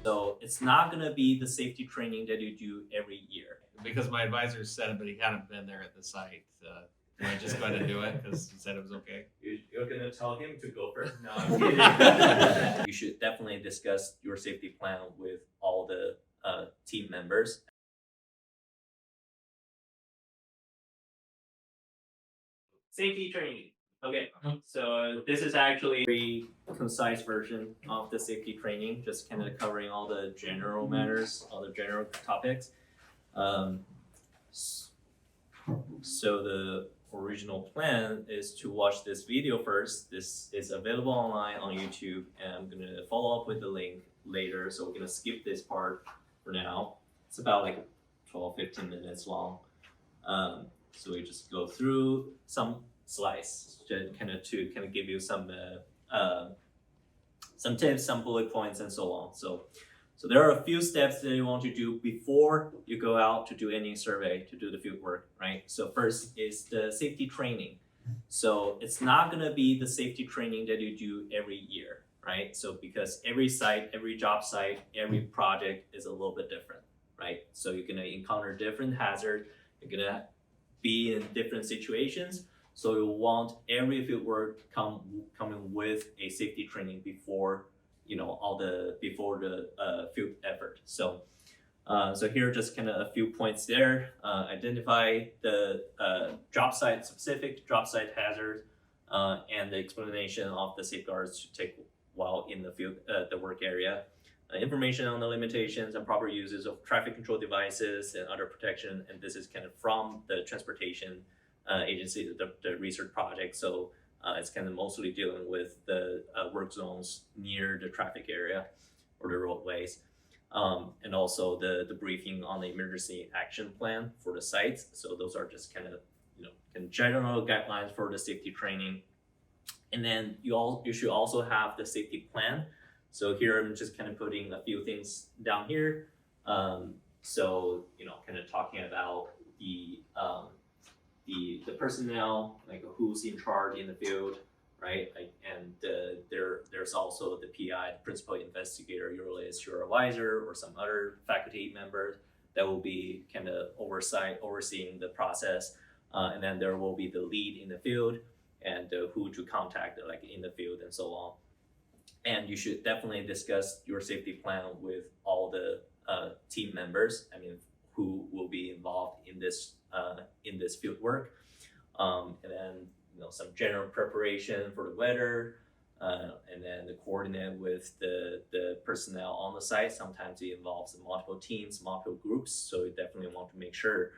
So it's not going to be the safety training that you do every year. Because my advisor said it, but he hadn't been there at the site. Am I just going to do it because he said it was okay? You're going to tell him to go first? No, I'm kidding. You should definitely discuss your safety plan with all the team members. Safety training. Okay, so this is actually a very concise version of the safety training, just kind of covering all the general matters, all the general topics. So the original plan is to watch this video first. This is available online on YouTube, and I'm gonna follow up with the link later. So we're gonna skip this part for now. It's about like 12-15 minutes long. So we just go through some slides to kind of give you some tips, some bullet points, and so on. So there are a few steps that you want to do before you go out to do any survey, to do the field work, right? So first is the safety training. So it's not gonna be the safety training that you do every year, right? So because every site, every job site, every project is a little bit different, right? So you're gonna encounter different hazards, you're gonna be in different situations. So you want every field work coming with a safety training before before the field effort. So here are just kind of a few points there. Identify the specific job site hazard, and the explanation of the safeguards to take while in the field, the work area. Information on the limitations and proper uses of traffic control devices and other protection, and this is kind of from the transportation agency, the research project. So it's kind of mostly dealing with the work zones near the traffic area or the roadways. And also the briefing on the emergency action plan for the sites. So those are just kind of general guidelines for the safety training. And then you should also have the safety plan. So here I'm just kind of putting a few things down here. So kind of talking about the personnel, like who's in charge in the field, right? And there's also the PI, the principal investigator, usually is your advisor or some other faculty member that will be kind of overseeing the process. And then there will be the lead in the field and who to contact like in the field and so on. And you should definitely discuss your safety plan with all the team members. I mean, who will be involved in this field work, and then some general preparation for the weather, and then the coordinate with the personnel on the site. Sometimes it involves multiple teams, multiple groups, so you definitely want to make sure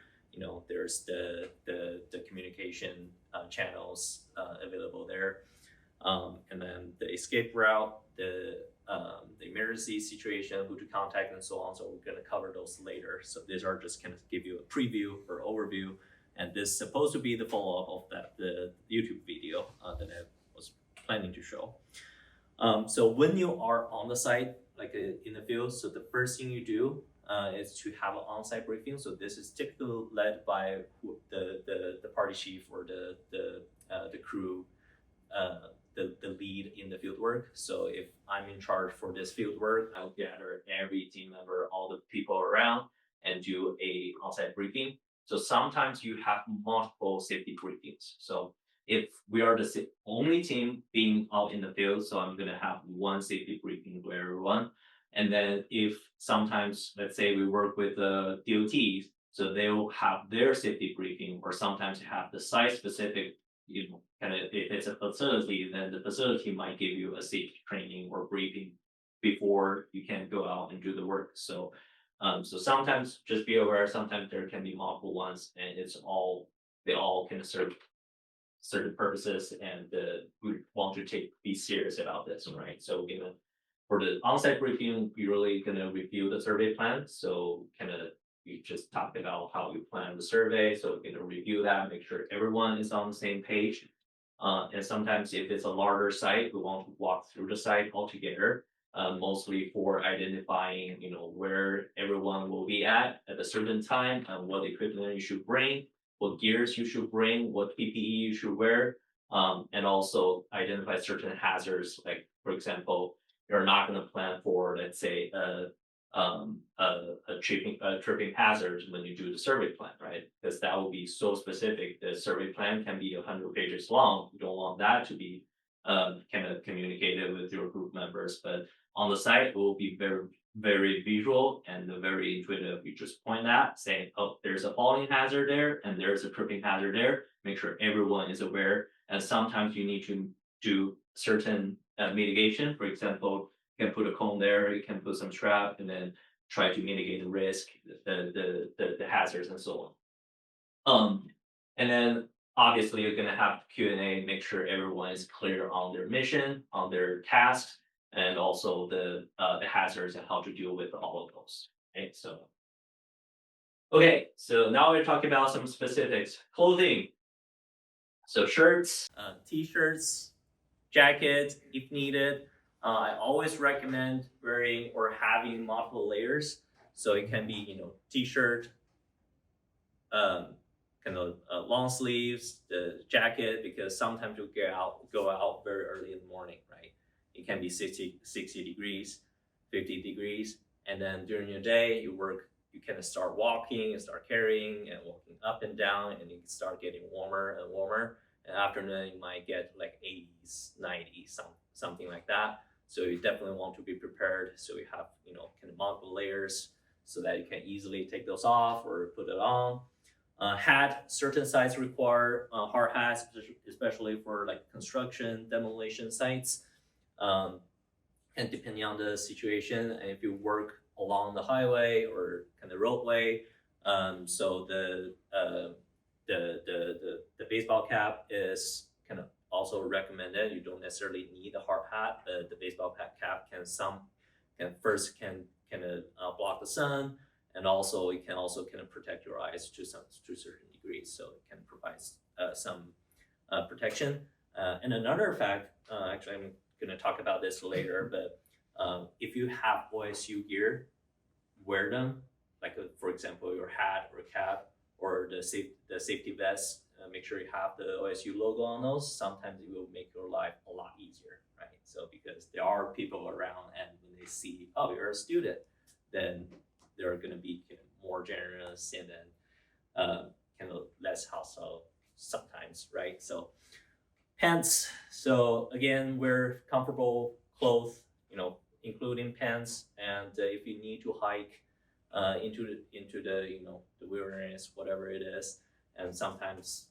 there's the communication channels available there, and then the escape route, the emergency situation, who to contact, and so on. So we're going to cover those later. So these are just kind of give you a preview or overview, and this is supposed to be the follow-up of the YouTube video that I was planning to show. So when you are on the site, like in the field, so the first thing you do is to have an on-site briefing. So this is typically led by the party chief or the crew, the lead in the field work. So if I'm in charge for this field work, I'll gather every team member, all the people around, and do a on-site briefing. So sometimes you have multiple safety briefings. So if we are the only team being out in the field, so I'm gonna have one safety briefing for everyone. And then if sometimes, let's say we work with the DOTs, so they will have their safety briefing, or sometimes you have the site-specific, kind of if it's a facility, then the facility might give you a safety training or briefing before you can go out and do the work. So sometimes just be aware, sometimes there can be multiple ones, and they all kind of serve certain purposes, and we want to be serious about this, right? So for the on-site briefing, you're really gonna review the survey plan. So we just talked about how we plan the survey. So we're gonna review that, make sure everyone is on the same page. And sometimes if it's a larger site, we want to walk through the site altogether, mostly for identifying, where everyone will be at a certain time, and what equipment you should bring, what gears you should bring, what PPE you should wear, and also identify certain hazards, like for example, You're not going to plan for, let's say, a tripping hazard when you do the survey plan, right? Because that will be so specific. The survey plan can be 100 pages long. You don't want that to be kind of communicated with your group members, but on the site it will be very visual and very intuitive. You just point at saying, oh, there's a falling hazard there and there's a tripping hazard there. Make sure everyone is aware. And sometimes you need to do certain mitigation. For example, you can put a cone there, you can put some strap, and then try to mitigate the risk, the hazards, and so on. And then obviously you're gonna have Q&A, make sure everyone is clear on their mission, on their tasks, and also the hazards and how to deal with all of those. Right. So okay, so now we're talking about some specifics. Clothing. So shirts, t-shirts, jackets if needed. I always recommend wearing or having multiple layers. So it can be, t-shirt, kind of long sleeves, the jacket, because sometimes you go out very early in the morning, right? It can be 60 degrees, 50 degrees. And then during your day, you kind of start walking and start carrying and walking up and down, and you start getting warmer and warmer. And afternoon, you might get like 80s, 90s, something like that. So you definitely want to be prepared. So you have, kind of multiple layers so that you can easily take those off or put it on. Hat, certain sites require hard hats, especially for like construction, demolition sites. And depending on the situation, and if you work along the highway or kind of roadway, so the baseball cap is kind of also recommended. You don't necessarily need a hard hat, but the baseball cap can block the sun, and also it can also kind of protect your eyes to certain degrees. So it can provide some protection. And another fact, actually, I'm going to talk about this later, but if you have OSU gear, wear them. Like for example, your hat or cap or the safety vest. Make sure you have the OSU logo on those. Sometimes it will make your life a lot easier, right? So because there are people around, and when they see, oh, you're a student, then they're going to be kind of more generous and then kind of less hostile sometimes, right? So pants. So again, wear comfortable clothes, including pants. And if you need to hike into the the wilderness, whatever it is, and sometimes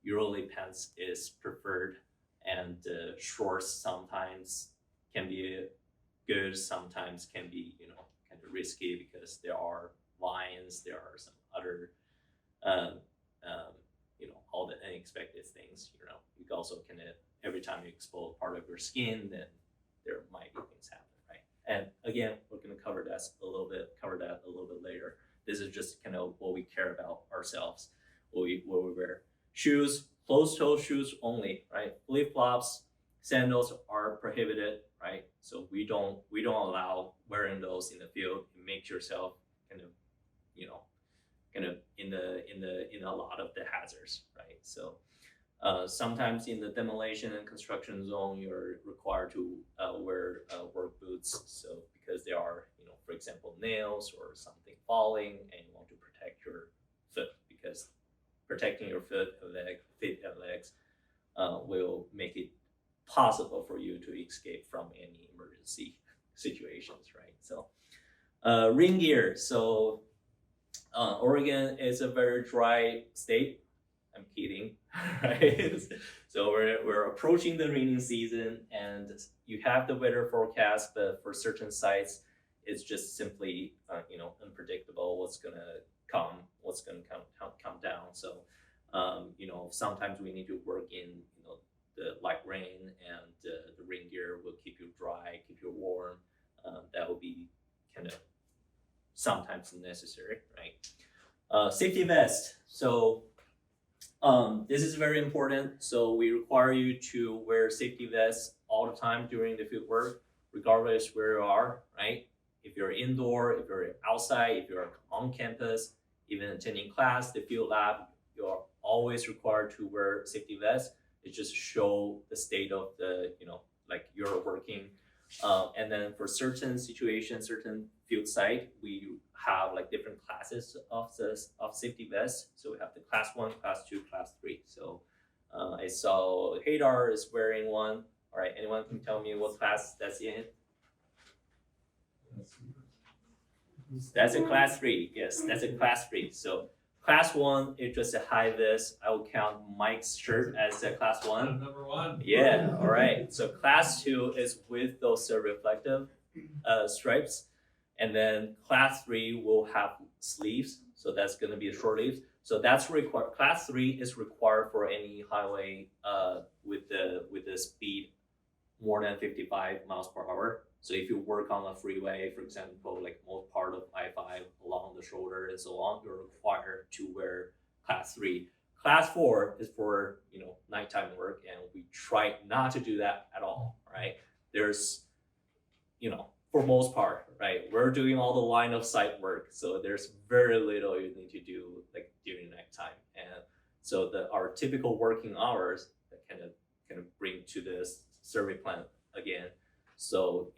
usually pants is preferred, and shorts sometimes can be good, sometimes can be kind of risky because there are lines, there are some other all the unexpected things. You also can every time you expose part of your skin, then there might be things happen, right? And again, we're going to cover that a little bit later. This is just kind of what we care about ourselves, what we wear. Shoes, closed-toe shoes only, right? Flip-flops, sandals are prohibited, right? So we don't allow wearing those in the field. It makes yourself kind of in a lot of the hazards, right? So sometimes in the demolition and construction zone, you're required to wear work boots. So because there are, for example, nails or something falling, and you want to protect your foot, because protecting your feet and legs will make it possible for you to escape from any emergency situations, right? So rain gear. So Oregon is a very dry state. I'm kidding, right? So we're approaching the rainy season, and you have the weather forecast, but for certain sites, it's just simply unpredictable what's gonna come down. So sometimes we need to work in the light rain, and the rain gear will keep you dry, keep you warm. That will be kind of sometimes necessary, right? Safety vest. So this is very important. So we require you to wear safety vests all the time during the field work, regardless where you are, right? If you're indoor, if you're outside, if you're on campus, even attending class, the field lab, you're always required to wear safety vests. It just show the state of the, like you're working And then for certain situations, certain field site, we have like different classes of safety vests. So we have the class 1, class 2, class 3. So I saw Hadar is wearing one. All right, anyone can tell me what class that's in? That's a class 3. Yes, that's a class 3. So class 1 is just a high vis. I will count Mike's shirt as a class 1. Number 1. Yeah, all right. So class 2 is with those reflective stripes. And then class 3 will have sleeves. So that's going to be a short sleeves. So that's required. Class 3 is required for any highway with the speed more than 55 miles per hour. So if you work on a freeway, for example, like most part of I-5 along the shoulder and so on, you're required to wear class 3. Class 4 is for, nighttime work, and we try not to do that at all, right? There's, for most part, right? We're doing all the line of sight work, so there's very little you need to do like during nighttime. And so our typical working hours that kind of bring to this survey plan again. So,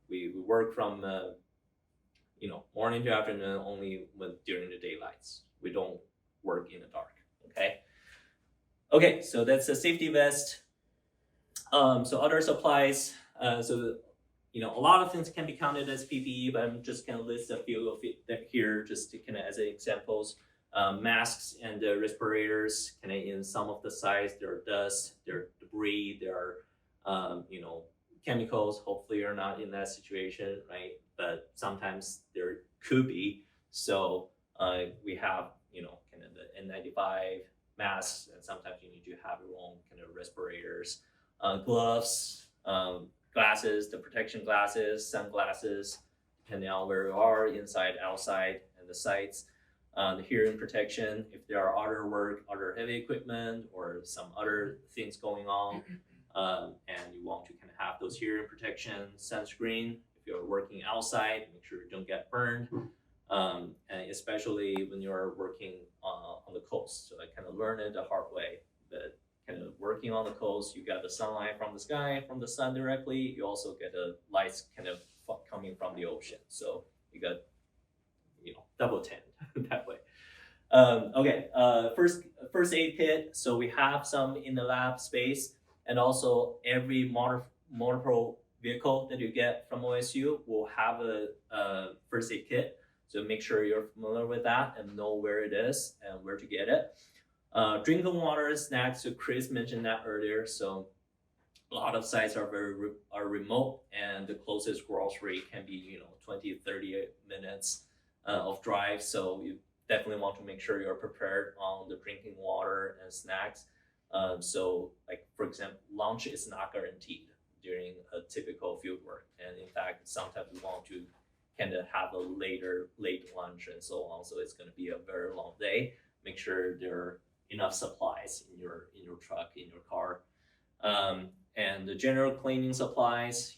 we work from, morning to afternoon only during the daylights. We don't work in the dark, okay? Okay, so that's a safety vest. So other supplies, a lot of things can be counted as PPE, but I'm just gonna list a few of it here just to kind of as examples. Masks and respirators, kind of in some of the sites, there are dust, there are debris, there are, chemicals. Hopefully you're not in that situation, right? But sometimes there could be. So we have, kind of the N95 masks, and sometimes you need to have your own kind of respirators, gloves, glasses, the protection glasses, sunglasses, depending on where you are, inside, outside, and the sites. The hearing protection, if there are other heavy equipment or some other things going on, and you want to kind of have those hearing protection, sunscreen. If you're working outside, make sure you don't get burned. And especially when you're working on the coast. So I kind of learned it the hard way, but kind of working on the coast, you got the sunlight from the sky, from the sun directly. You also get the lights kind of coming from the ocean. So you got, double tanned that way. Okay, first aid kit. So we have some in the lab space, and also every motor vehicle that you get from OSU will have a first aid kit. So make sure you're familiar with that and know where it is and where to get it. Drinking water, snacks. So Chris mentioned that earlier. So a lot of sites are remote, and the closest grocery can be 20, 30 minutes of drive. So you definitely want to make sure you're prepared on the drinking water and snacks. So like, for example, lunch is not guaranteed during a typical field work. And in fact, sometimes we want to kind of have a late lunch and so on. So it's going to be a very long day. Make sure there are enough supplies in your truck, in your car. And the general cleaning supplies,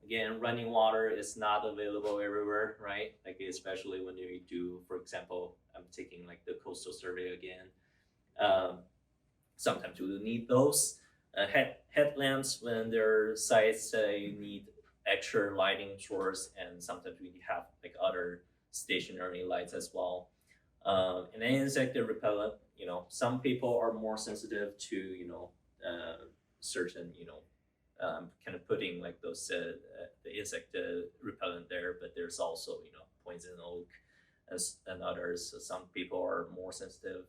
again, running water is not available everywhere, right? Like, especially when you do, for example, I'm taking like the coastal survey again. Sometimes you need those headlamps when there are sites you need extra lighting source, and sometimes we have like other stationary lights as well. And then insect repellent, some people are more sensitive to certain kind of putting like those the insect repellent there, but there's also poison oak and others. So some people are more sensitive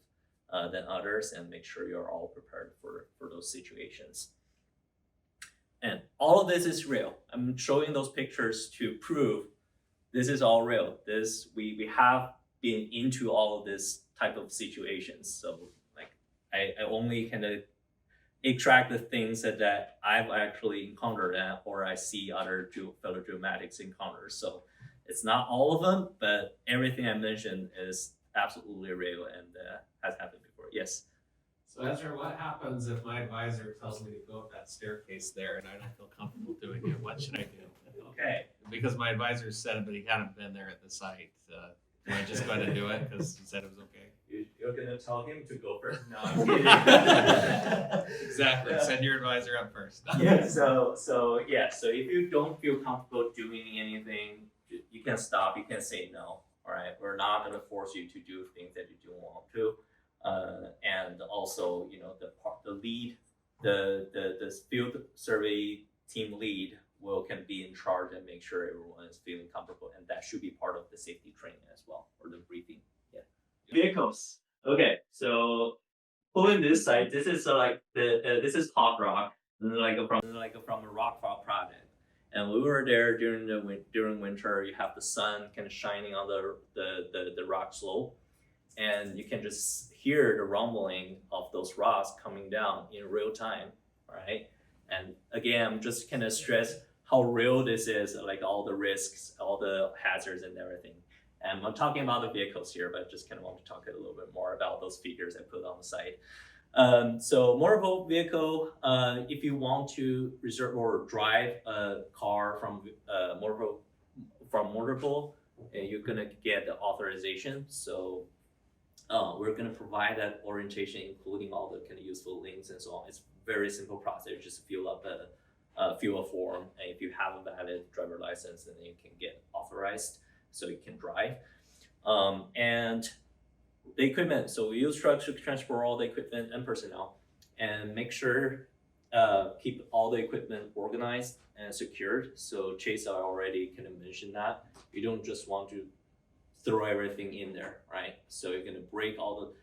than others, and make sure you're all prepared for those situations. And all of this is real. I'm showing those pictures to prove this is all real. We have been into all of this type of situations. So like I only kind of extract the things that I've actually encountered or I see other fellow geomatics encounter. So it's not all of them, but everything I mentioned is absolutely real and has happened before. Yes. So Ezra, what happens if my advisor tells me to go up that staircase there and I don't feel comfortable doing it? What should I do? Okay. Because my advisor said it, but he hadn't been there at the site. Do I just go ahead and do it because he said it was okay? You you're gonna tell him to go first. No, I'm kidding. Exactly. Send your advisor up first. Yeah. So if you don't feel comfortable doing anything, you can stop. You can say no. All right. We're not gonna force you to do things that you don't want to. And also, the field survey team lead can be in charge and make sure everyone is feeling comfortable, and that should be part of the safety training as well, or the briefing. Yeah. Vehicles. Okay, so pulling this side, this is this is hot rock, from a rockfall project, and we were there during winter. You have the sun kind of shining on the rock slope, and you can just hear the rumbling of those rocks coming down in real time, right? And again, I'm just kind of stress how real this is, like all the risks, all the hazards and everything. And I'm talking about the vehicles here, but I just kind of want to talk a little bit more about those figures I put on the site. So motorable vehicle, if you want to reserve or drive a car from motorable, you're gonna get the authorization. So we're gonna provide that orientation, including all the kind of useful links and so on. It's very simple process. Just fill a form, and if you have a valid driver license, then you can get authorized, so you can drive. And the equipment. So we use trucks to transport all the equipment and personnel, and make sure keep all the equipment organized and secured. So Chase already kind of mentioned that you don't just want to throw everything in there, right? So you're gonna break all the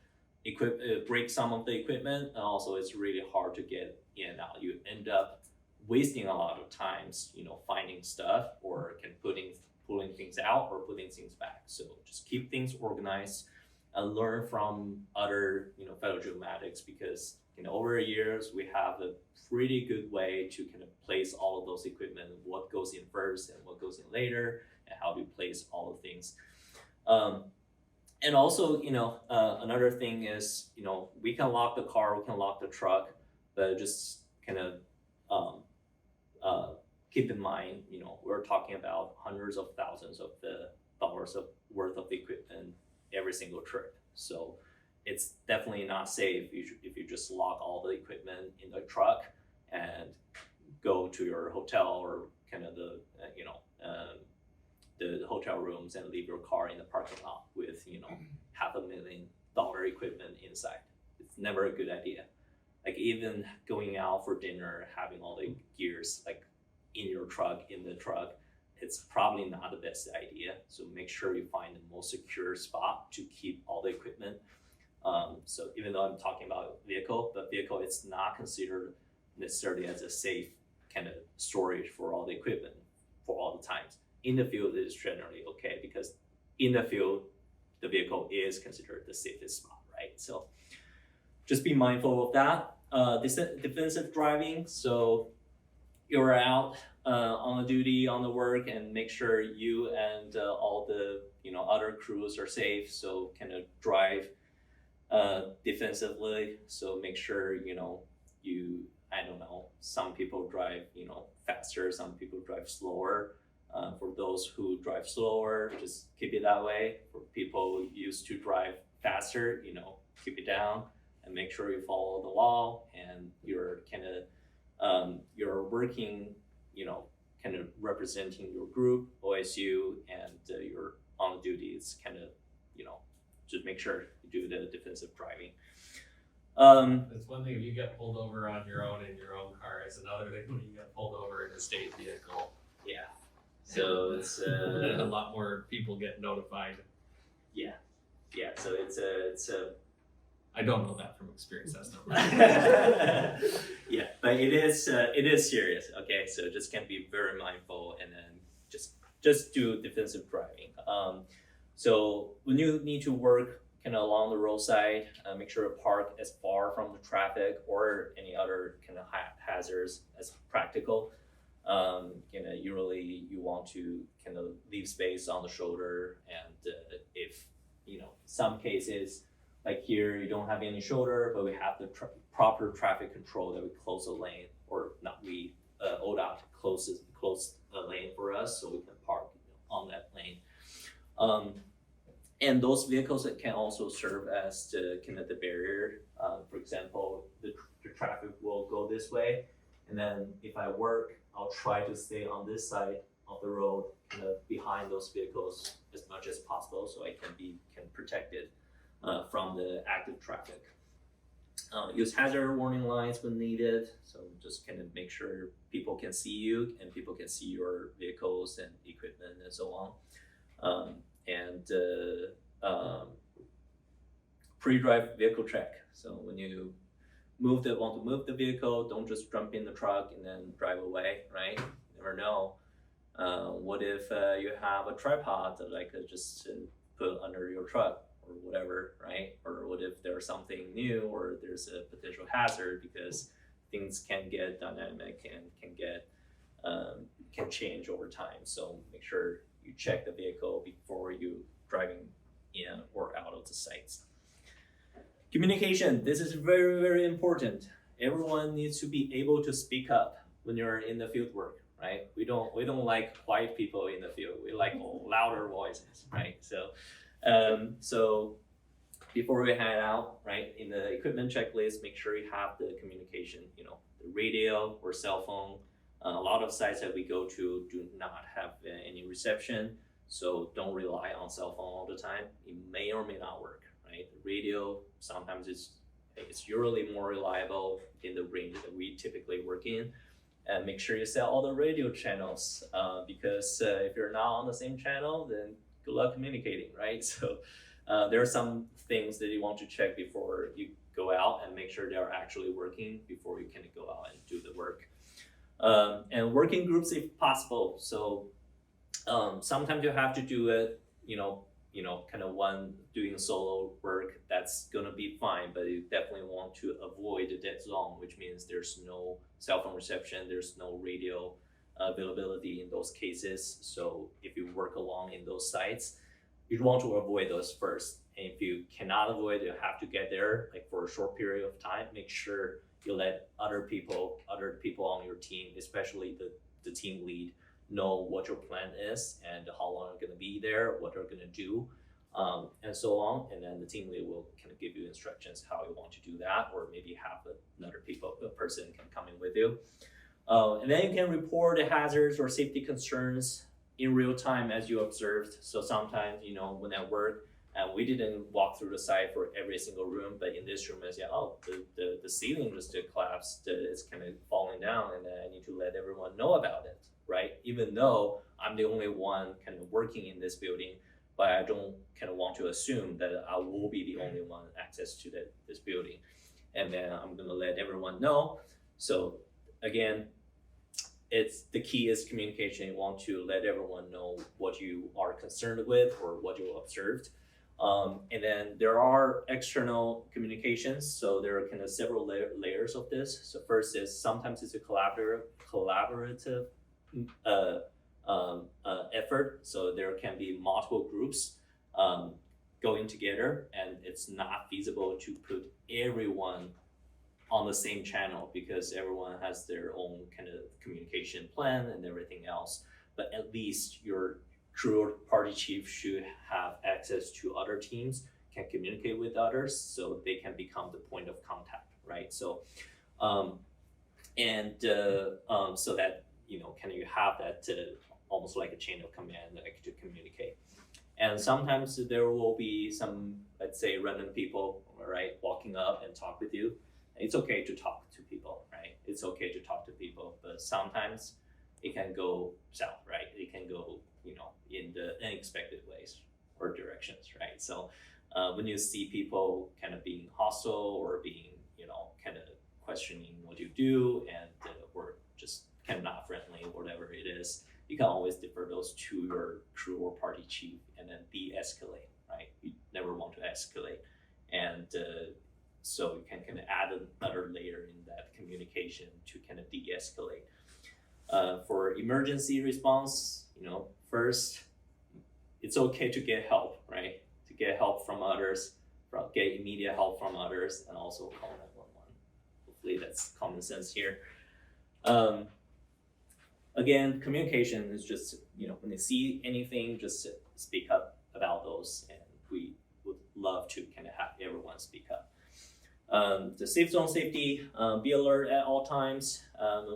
break some of the equipment, and also it's really hard to get in and out. You end up wasting a lot of times, finding stuff or pulling things out or putting things back. So just keep things organized and learn from other, fellow geomatics, because over the years we have a pretty good way to kind of place all of those equipment, what goes in first and what goes in later, and how we place all the things. And also, another thing is, we can lock the car, we can lock the truck, but just kind of keep in mind, we're talking about hundreds of thousands of the dollars worth of equipment every single trip. So it's definitely not safe if you just lock all the equipment in the truck and go to your hotel or kind of the hotel rooms and leave your car in the parking lot with $500,000 equipment inside. It's never a good idea. Like even going out for dinner, having all the gears like in your truck, in the truck, it's probably not the best idea. So make sure you find the most secure spot to keep all the equipment. So even though I'm talking about vehicle, but vehicle, it's not considered necessarily as a safe kind of storage for all the equipment for all the times. In the field, it is generally okay, because in the field, the vehicle is considered the safest spot, right? So just be mindful of that. Defensive driving, so you're out on the duty, on the work, and make sure you and all the other crews are safe. So kind of drive defensively. So make sure some people drive faster, some people drive slower. For those who drive slower, just keep it that way. For people used to drive faster, keep it down and make sure you follow the law, and you're kind of you're working, kind of representing your group, OSU, and you're on duty. It's kind of, just make sure you do the defensive driving. It's one thing if you get pulled over on your own in your own car. It's another thing when you get pulled over in a state vehicle. Yeah. So it's a lot more people get notified. Yeah. So it's a. I don't know that from experience. That's not right. Yeah, but it is serious. Okay, so just can be very mindful, and then just do defensive driving. So when you need to work kind of along the roadside, make sure to park as far from the traffic or any other kind of hazards as practical. Usually you want to kind of leave space on the shoulder, and if some cases like here you don't have any shoulder, but we have the proper traffic control that we close the lane, or not we ODOT close the lane for us, so we can park on that lane. And those vehicles that can also serve as the kind of the barrier. For example, the traffic will go this way, and then if I work, I'll try to stay on this side of the road, kind of behind those vehicles as much as possible, so I can protect it from the active traffic. Use hazard warning lights when needed, so just kind of make sure people can see you and people can see your vehicles and equipment and so on. Pre-drive vehicle check. So when you want to move the vehicle, don't just jump in the truck and then drive away, right? You never know. What if you have a tripod that I could just put under your truck or whatever, right? Or what if there's something new or there's a potential hazard, because things can get dynamic and can change over time. So make sure you check the vehicle before you driving in or out of the sites. Communication, this is very, very important. Everyone needs to be able to speak up when you're in the field work, right? We don't like quiet people in the field. We like louder voices, right? So before we head out, right, in the equipment checklist, make sure you have the communication, the radio or cell phone. A lot of sites that we go to do not have any reception, so don't rely on cell phone all the time. It may or may not work, right? The radio sometimes it's usually more reliable in the range that we typically work in. And make sure you set all the radio channels, because if you're not on the same channel, then good luck communicating, right? So there are some things that you want to check before you go out and make sure they're actually working before you can go out and do the work. And working groups if possible. So sometimes you have to do it, kind of one doing solo work, that's gonna be fine, but you definitely want to avoid the dead zone, which means there's no cell phone reception, there's no radio availability in those cases. So if you work along in those sites, you'd want to avoid those first. And if you cannot avoid, you have to get there like for a short period of time, make sure you let other people on your team, especially the team lead, know what your plan is and how long you're gonna be there, what you're gonna do, and so on. And then the team lead will kind of give you instructions how you want to do that, or maybe have a person can come in with you. And then you can report the hazards or safety concerns in real time as you observed. So sometimes, when at work, and we didn't walk through the site for every single room, but in this room, I say, the ceiling just collapsed, it's kind of falling down, and then I need to let everyone know about it, right? Even though I'm the only one kind of working in this building, but I don't kind of want to assume that I will be the only one access to this building. And then I'm gonna let everyone know. So again, the key is communication. You want to let everyone know what you are concerned with or what you observed. And then there are external communications. So there are kind of several layers of this. So first is sometimes it's a collaborative effort. So there can be multiple groups going together, and it's not feasible to put everyone on the same channel because everyone has their own kind of communication plan and everything else. But at least your crew or party chief should have access to other teams, can communicate with others, so they can become the point of contact, right? So, so that kind of you have that almost like a chain of command, like to communicate. And sometimes there will be some, let's say, random people, right, walking up and talk with you. It's okay to talk to people, right? It's okay to talk to people, but sometimes it can go south, right? It can go, in the unexpected ways or directions, right? So when you see people kind of being hostile or being, kind of questioning what you do and or just kind of not friendly, whatever it is, you can always defer those to your crew or party chief and then de-escalate, right? You never want to escalate. And so you can kind of add another layer in that communication to kind of de-escalate. For emergency response, first, it's okay to get help, right? To get help from others, get immediate help from others, and also call 911. Hopefully that's common sense here. Again, communication is just, when you see anything, just speak up about those and we would love to kind of have everyone speak up. The safe zone safety, be alert at all times.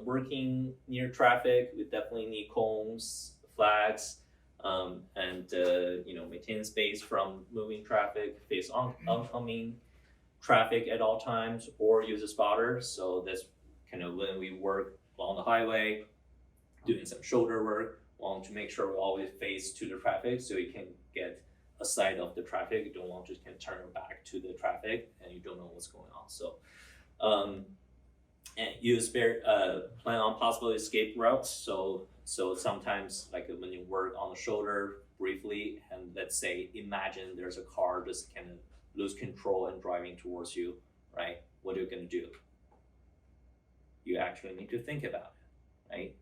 Working near traffic, we definitely need cones, flags, and maintain space from moving traffic, face oncoming traffic at all times, or use a spotter. So that's kind of when we work along the highway, doing some shoulder work, want to make sure we always face to the traffic so you can get a sight of the traffic. You don't want to just kind of turn your back to the traffic and you don't know what's going on. So, and use plan on possible escape routes. So sometimes like when you work on the shoulder briefly, and let's say imagine there's a car just kind of lose control and driving towards you, right? What are you gonna do? You actually need to think about it, right?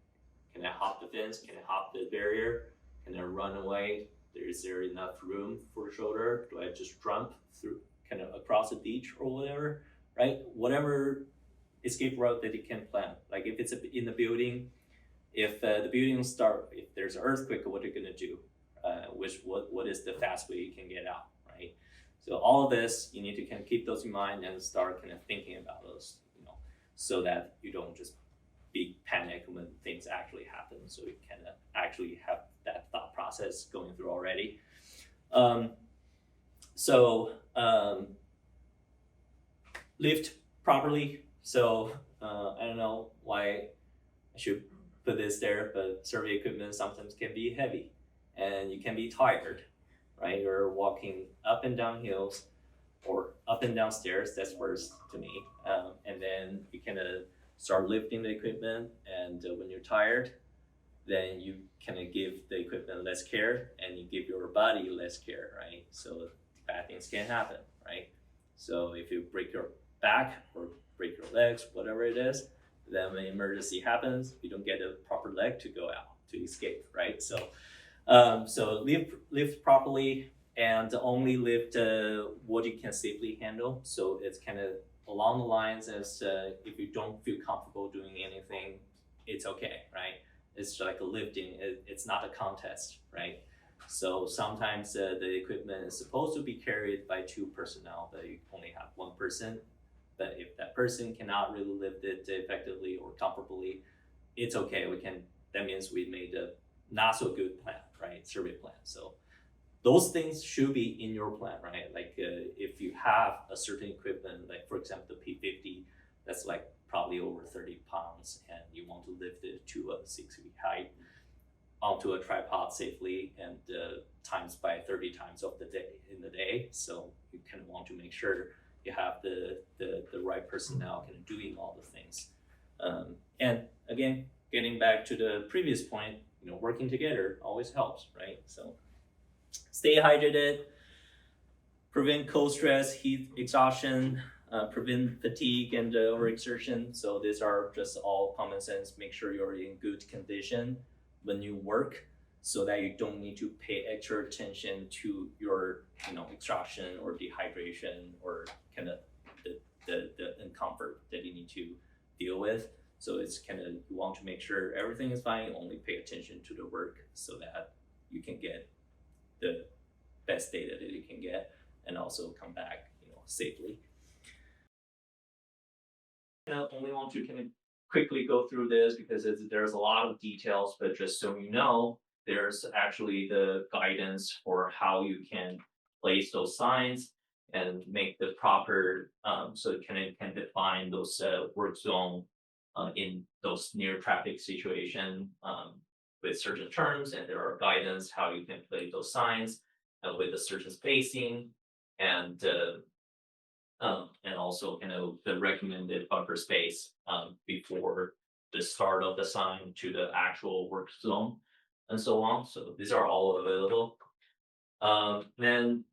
Can I hop the fence? Can I hop the barrier? Can I run away? Is there enough room for the shoulder? Do I just jump through kind of across the beach or whatever, right? Whatever escape route that you can plan. Like if it's in the building, if the building if there's an earthquake, what are you gonna do? What is the fast way you can get out, right? So all of this, you need to kind of keep those in mind and start kind of thinking about those, so that you don't just be panic when things actually happen. So you kind of actually have that thought process going through already. Lift properly. So I don't know why I should put this there, but survey equipment sometimes can be heavy and you can be tired, right? You're walking up and down hills or up and down stairs, that's worse to me. And then you kind of start lifting the equipment, and when you're tired, then you kind of give the equipment less care and you give your body less care, right? So bad things can happen, right? So if you break your back or break your legs, whatever it is, then when emergency happens, you don't get a proper leg to go out to escape, right? So lift properly and only lift what you can safely handle. So it's kind of along the lines as if you don't feel comfortable doing anything, it's okay, right? It's like a lifting, it's not a contest, right? So sometimes the equipment is supposed to be carried by 2 personnel, but you only have 1 person. But if that person cannot really lift it effectively or comfortably, it's okay. That means we made a not so good plan, right? Survey plan. So those things should be in your plan, right? Like if you have a certain equipment, like for example, the P50, that's like probably over 30 pounds and you want to lift it to a 6 feet height onto a tripod safely and times by 30 times of the day in the day. So you kind of want to make sure you have the right personnel kind of doing all the things. And again, getting back to the previous point, working together always helps, right? So stay hydrated, prevent cold stress, heat exhaustion, prevent fatigue and overexertion. So these are just all common sense. Make sure you're in good condition when you work so that you don't need to pay extra attention to your exhaustion or dehydration or kind of the discomfort that you need to deal with. So it's kind of, you want to make sure everything is fine, you only pay attention to the work so that you can get the best data that you can get and also come back safely. I only want to kind of quickly go through this because there's a lot of details, but just so you know, there's actually the guidance for how you can place those signs and make the proper, so it can define those work zone in those near traffic situation with certain terms, and there are guidance how you can place those signs with a certain spacing and also the recommended buffer space before the start of the sign to the actual work zone and so on. So these are all available. Then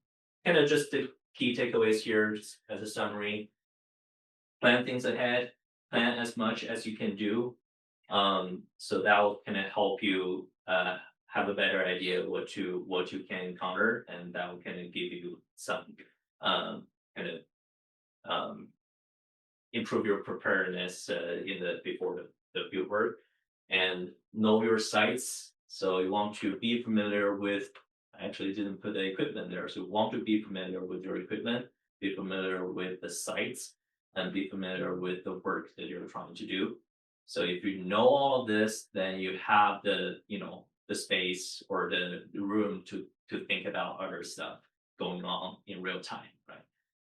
kind of just the key takeaways here just as a summary. Plan things ahead, plan as much as you can do. So that will kind of help you have a better idea of what you can encounter, and that will kind of give you some improve your preparedness before the field work. And know your sites. So you want to be familiar with I actually didn't put the equipment there. So you want to be familiar with your equipment, be familiar with the sites, and be familiar with the work that you're trying to do. So if you know all of this, then you have the, the space or the room to think about other stuff going on in real time, right?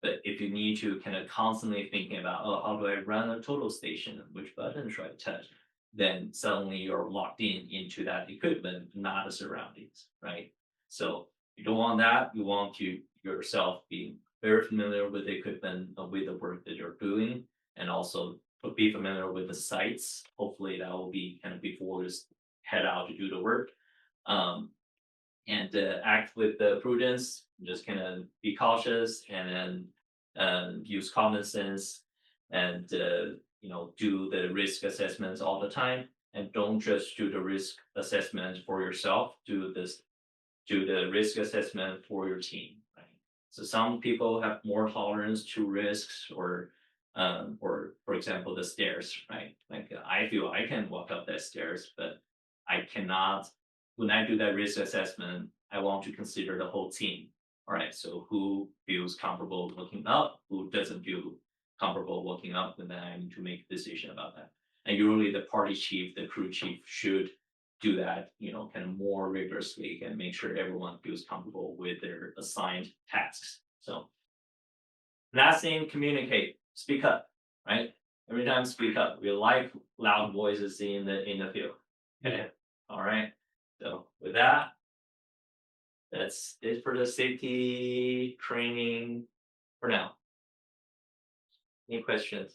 But if you need to kind of constantly thinking about, oh, how do I run a total station? Which button should I touch? Then suddenly you're locked into that equipment, not the surroundings, right? So you don't want that. You want to yourself be very familiar with the equipment, with the work that you're doing, and also be familiar with the sites. Hopefully that will be kind of before you head out to do the work. And act with the prudence, just kind of be cautious and then use common sense and do the risk assessments all the time, and don't just do the risk assessment for yourself, do the risk assessment for your team, right? So some people have more tolerance to risks, or for example the stairs, right? Like I feel I can walk up that stairs, but I cannot. When I do that risk assessment, I want to consider the whole team. All right, so who feels comfortable looking up, who doesn't feel comfortable looking up, and then I need to make a decision about that. And usually the party chief, the crew chief should do that, kind of more rigorously and make sure everyone feels comfortable with their assigned tasks. So last thing, communicate, speak up, right? Every time speak up. We like loud voices in the field. Okay. All right. So with that, that's it for the safety training for now. Any questions?